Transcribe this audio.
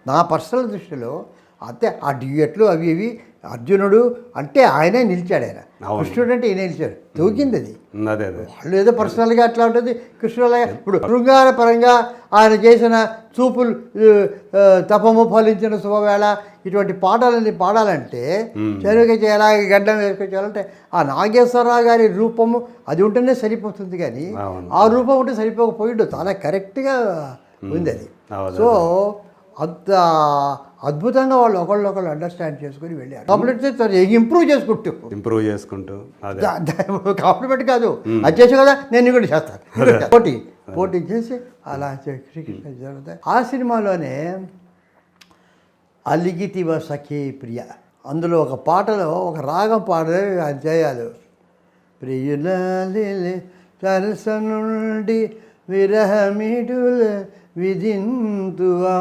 నా పర్సనల్ దృష్టిలో అంతే. ఆ డ్యూయట్లు అవి ఇవి అర్జునుడు అంటే ఆయనే నిలిచాడు, ఆయన కృష్ణుడు అంటే ఈయన నిలిచాడు, తూకింది అది. వాళ్ళు ఏదో పర్సనల్గా అట్లా ఉంటుంది కృష్ణులాగా. ఇప్పుడు శృంగార పరంగా ఆయన చేసిన చూపులు, తపము ఫలించిన శుభవేళ, ఇటువంటి పాటలన్నీ పాడాలంటే చెరువుకి చేయాలి, గడ్డం వేసుకొచ్చాలంటే ఆ నాగేశ్వరరావు గారి రూపము అది ఉంటేనే సరిపోతుంది. కానీ ఆ రూపం ఉంటే సరిపోకపోయిండు, చాలా కరెక్ట్గా ఉంది అది. సో అంత అద్భుతంగా వాళ్ళు ఒకళ్ళు అండర్స్టాండ్ చేసుకుని వెళ్ళారు. కాంప్లిమెంట్ ఇంప్రూవ్ చేసుకుంటూ కాంప్లిమెంట్ కాదు, అది చేసా కదా నేను కూడా చేస్తాను, పోటీ చేసి అలా శ్రీకృష్ణ జరుగుతాయి. ఆ సినిమాలోనే అలిగితివ సఖీ ప్రియ, అందులో ఒక పాటలో ఒక రాగం పాడే అది చేయాలి. ప్రియుల సరస నుండి విరహమిడుల విధింతువా